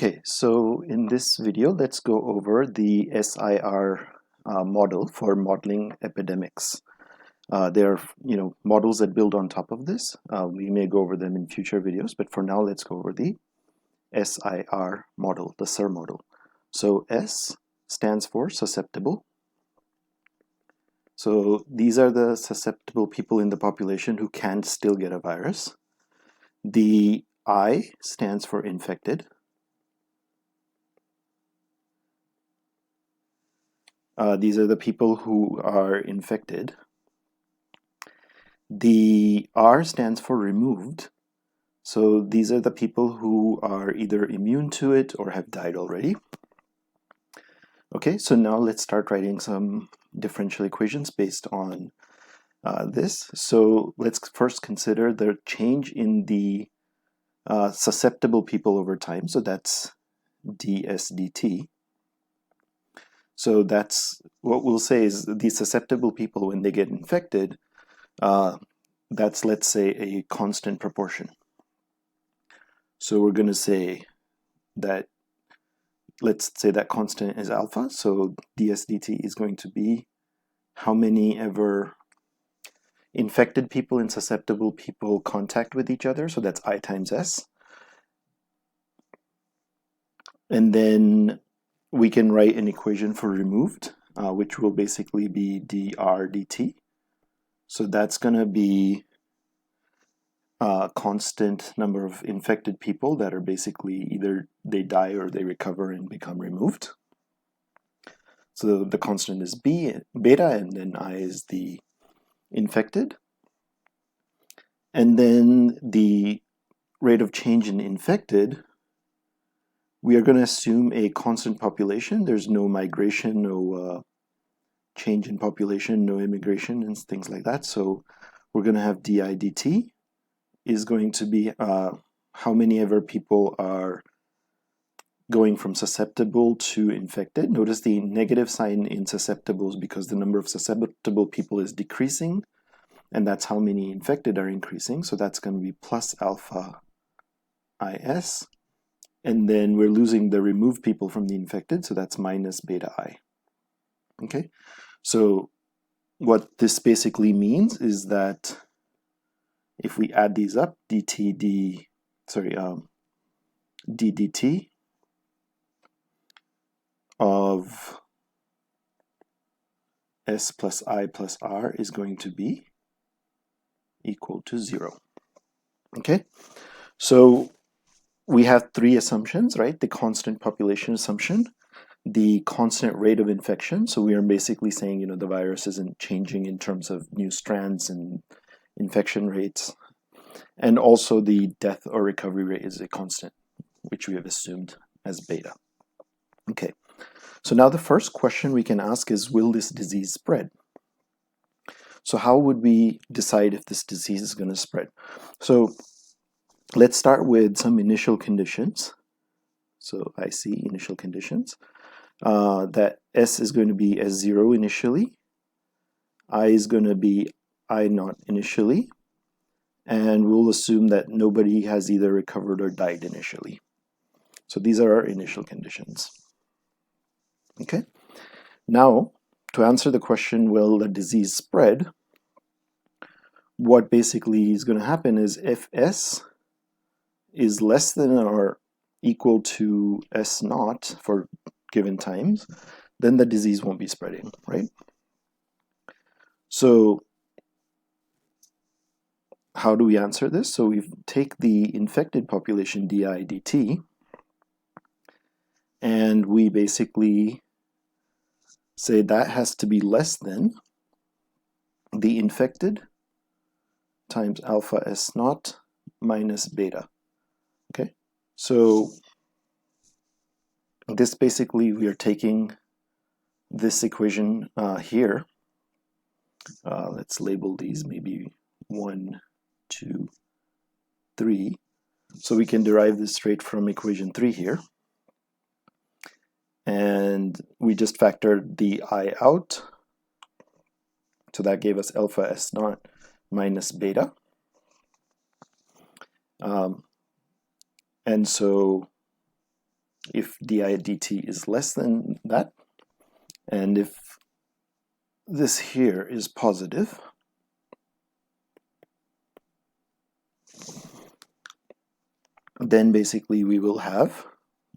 Okay, so in this video, let's go over the SIR model for modeling epidemics. There are, models that build on top of this. We may go over them in future videos, but for now, let's go over the SIR model, the SIR model. So S stands for susceptible. So these are the susceptible people in the population who can still get a virus. The I stands for infected. These are the people who are infected. The R stands for removed. So these are the people who are either immune to it or have died already. Okay, so now let's start writing some differential equations based on this. So let's first consider the change in the susceptible people over time. So that's ds dt. So that's what we'll say is the susceptible people, when they get infected, that's, let's say, a constant proportion. So we're going to say that, let's say that constant is alpha. So ds dt is going to be how many ever infected people and susceptible people contact with each other. So that's I times S. And then we can write an equation for removed, which will basically be dr dt. So that's going to be a constant number of infected people that are basically either they die or they recover and become removed. So the constant is beta, and then I is the infected. And then the rate of change in infected, we are going to assume a constant population. There's no migration, no change in population, no immigration, and things like that. So we're going to have di dt is going to be how many ever people are going from susceptible to infected. Notice the negative sign in susceptibles because the number of susceptible people is decreasing, and that's how many infected are increasing. So that's going to be plus alpha is. And then we're losing the removed people from the infected, so that's minus beta I. Okay, so what this basically means is that if we add these up, ddt of S plus I plus R is going to be equal to 0. Okay, so we have three assumptions, right? The constant population assumption, the constant rate of infection. So we are basically saying, the virus isn't changing in terms of new strands and infection rates. And also the death or recovery rate is a constant, which we have assumed as beta. Okay, so now the first question we can ask is, will this disease spread? So how would we decide if this disease is going to spread? So let's start with some initial conditions. So I see initial conditions. That S is going to be S0 initially. I is going to be I naught initially. And we'll assume that nobody has either recovered or died initially. So these are our initial conditions. Okay. Now, to answer the question, will the disease spread? What basically is going to happen is if S is less than or equal to S naught for given times, then the disease won't be spreading, right? So how do we answer this? So we take the infected population di dt, and we basically say that has to be less than the infected times alpha S naught minus beta. Okay, so this basically, we are taking this equation here. Let's label these maybe 1, 2, 3. So we can derive this straight from equation 3 here. And we just factored the I out. So that gave us alpha S naught minus beta. And so if di dt is less than that, and if this here is positive, then basically we will have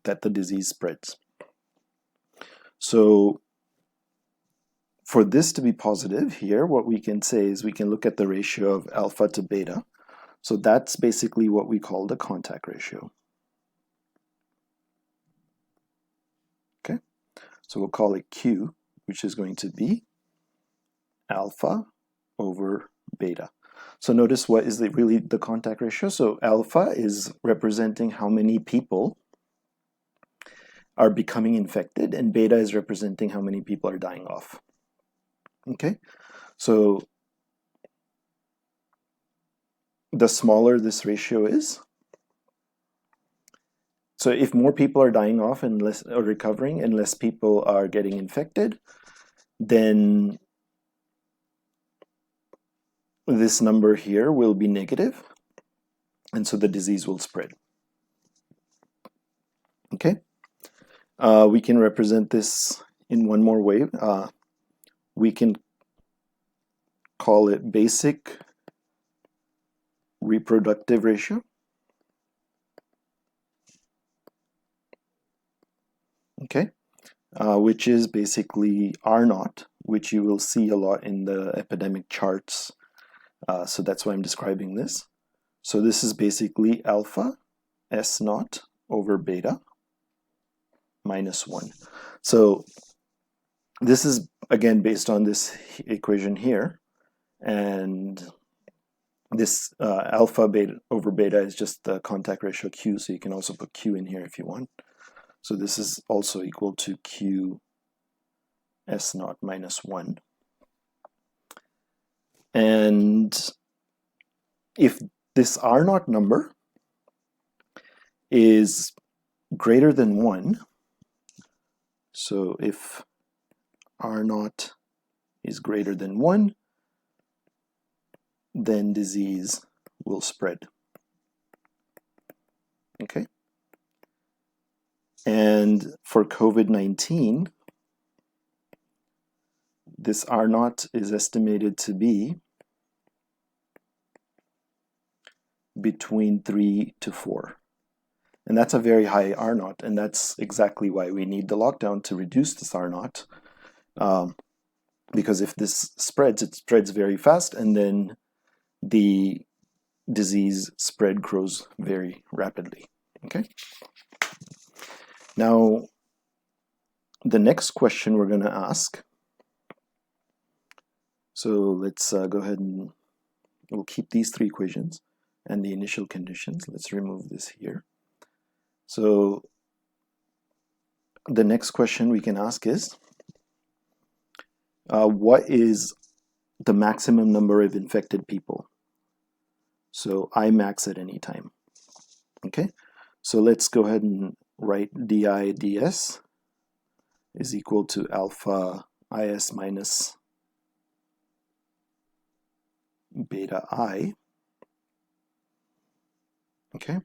that the disease spreads. So for this to be positive here, what we can say is we can look at the ratio of alpha to beta. So that's basically what we call the contact ratio. Okay, so we'll call it Q, which is going to be alpha over beta. So notice what is really the contact ratio. So alpha is representing how many people are becoming infected, and beta is representing how many people are dying off. Okay, so the smaller this ratio is, so if more people are dying off and less are recovering and less people are getting infected, then this number here will be negative, and so the disease will spread. Okay, we can represent this in one more way. We can call it basic reproductive ratio. Okay, which is basically R naught, which you will see a lot in the epidemic charts. So that's why I'm describing this. So this is basically alpha S naught over beta minus 1. So this is again based on this equation here, and this alpha beta over beta is just the contact ratio Q, so you can also put Q in here if you want. So this is also equal to Q S naught minus 1. And if this R naught number is greater than 1, so if R naught is greater than 1, then disease will spread. Okay? And for COVID-19, this R naught is estimated to be between 3 to 4. And that's a very high R naught, and that's exactly why we need the lockdown, to reduce this R naught. Because if this spreads, it spreads very fast, and then the disease spread grows very rapidly. Okay? Now, the next question we're going to ask, so let's go ahead and we'll keep these three equations and the initial conditions. Let's remove this here. So the next question we can ask is, what is the maximum number of infected people? So I max at any time. Okay, so let's go ahead and write di ds is equal to alpha is minus beta I. Okay,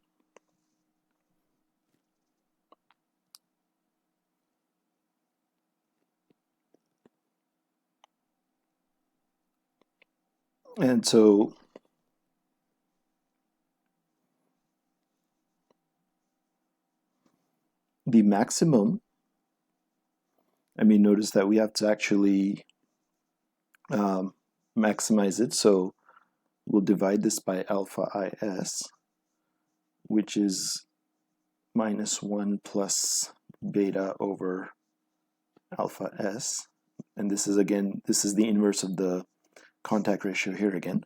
and so the maximum, I mean, notice that we have to actually maximize it, so we'll divide this by alpha is, which is minus 1 plus beta over alpha s, and this is again, this is the inverse of the contact ratio here again.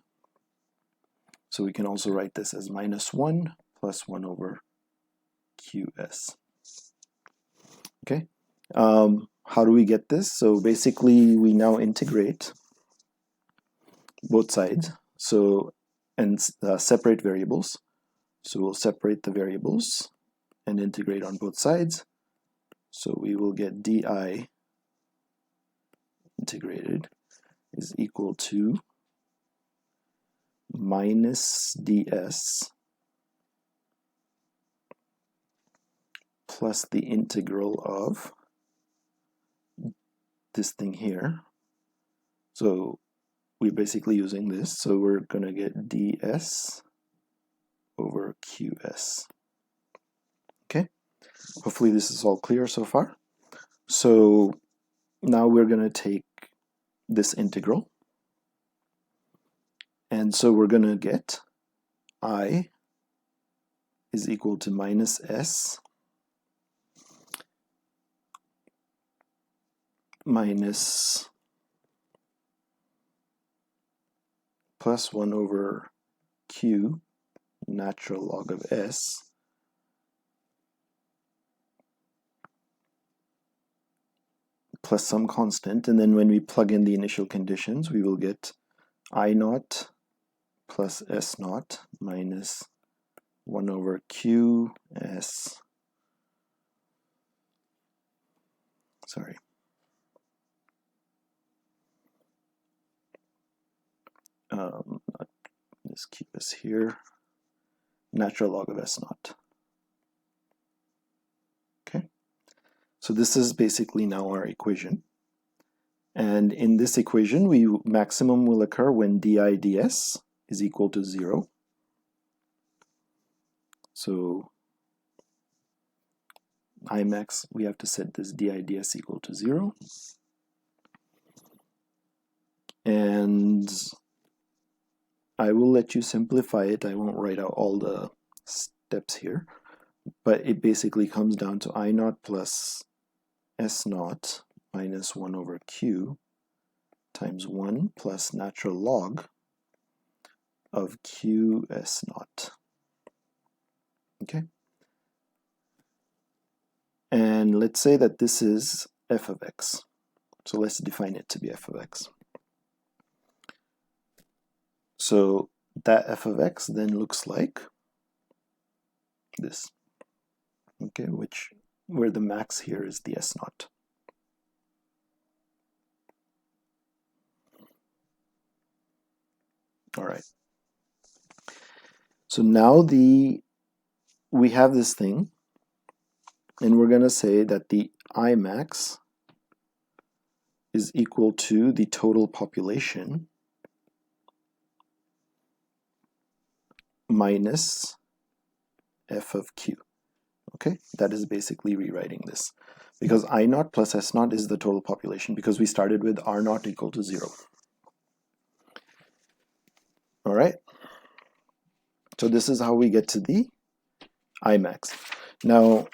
So we can also write this as minus 1 plus 1 over qs. Okay, how do we get this? So basically we now integrate both sides, so and separate variables. So we'll separate the variables and integrate on both sides. So we will get di integrated is equal to minus ds plus the integral of this thing here. So we're basically using this, so we're going to get ds over qs. Okay, hopefully this is all clear so far. So now we're going to take this integral, and so we're going to get I is equal to minus s minus plus 1 over q natural log of s plus some constant, and then when we plug in the initial conditions, we will get I naught plus s naught minus 1 over q s, sorry, this qs here, natural log of s naught. Okay, so this is basically now our equation. And in this equation, maximum will occur when di ds is equal to 0. So Imax, we have to set this di ds equal to 0. And I will let you simplify it. I won't write out all the steps here. But it basically comes down to I naught plus s naught minus 1 over q times 1 plus natural log of q s naught. Okay? And let's say that this is f of x. So let's define it to be f of x. So that f of x then looks like this. Okay, where the max here is the s naught. All right. So now we have this thing, and we're going to say that the Imax is equal to the total population minus f of q. Okay, that is basically rewriting this, because I naught plus s naught is the total population, because we started with r naught equal to 0. All right, so this is how we get to the Imax. Now,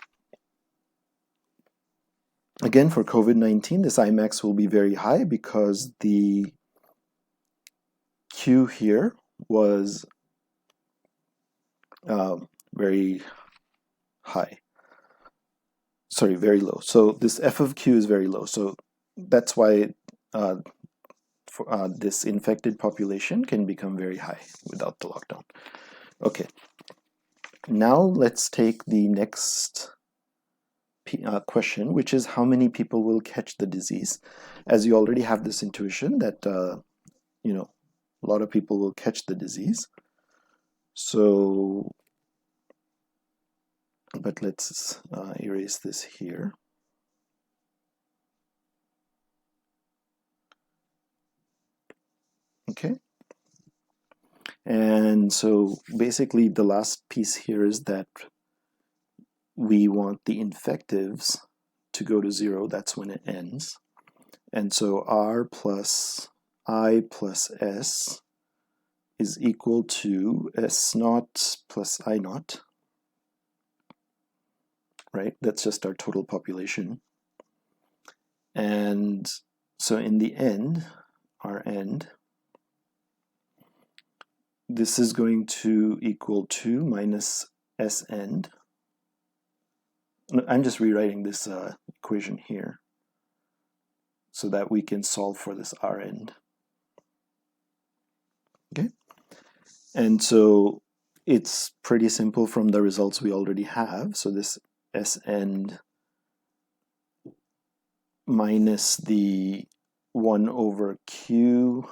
again, for COVID-19, this Imax will be very high because the Q here was very high. Sorry, very low. So this f of q is very low. So that's why this infected population can become very high without the lockdown. Okay. Now let's take the next question, which is how many people will catch the disease. As you already have this intuition that you know, a lot of people will catch the disease. So, but let's erase this here. Okay. And so basically the last piece here is that we want the infectives to go to 0. That's when it ends. And so r plus I plus s is equal to s naught plus I naught, right? That's just our total population. And so in the end, our end, this is going to equal 2 minus s end. I'm just rewriting this equation here so that we can solve for this r end. Okay, and so it's pretty simple from the results we already have. So this s end minus the 1 over q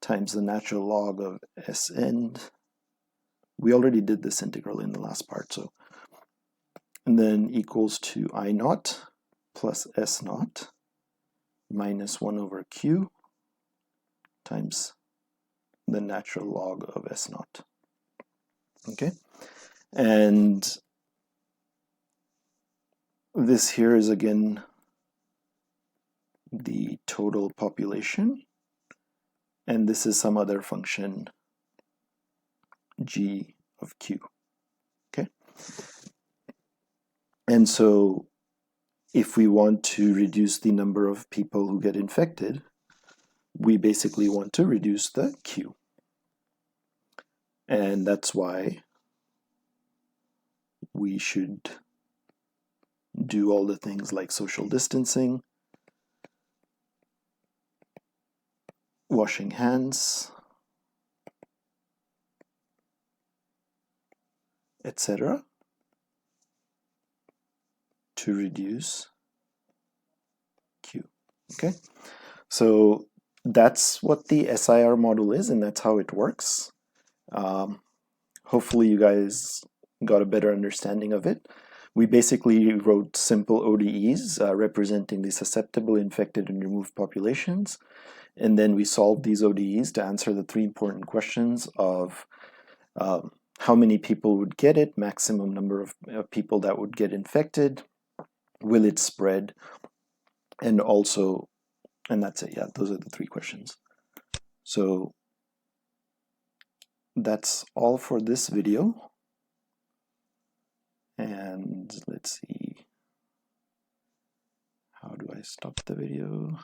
times the natural log of s end. We already did this integral in the last part, so and then equals to I naught plus S naught minus 1 over Q times the natural log of S naught. Okay, and this here is again the total population, and this is some other function g of Q. Okay, and so if we want to reduce the number of people who get infected, we basically want to reduce the Q. And that's why we should do all the things like social distancing, washing hands, etc., to reduce Q. Okay, so that's what the SIR model is, and that's how it works. Hopefully you guys got a better understanding of it. We basically wrote simple ODEs representing the susceptible, infected, and removed populations. And then we solved these ODEs to answer the 3 important questions of how many people would get it, maximum number of people that would get infected, will it spread, and also, and that's it. Yeah, those are the 3 questions. So that's all for this video. And let's see, how do I stop the video?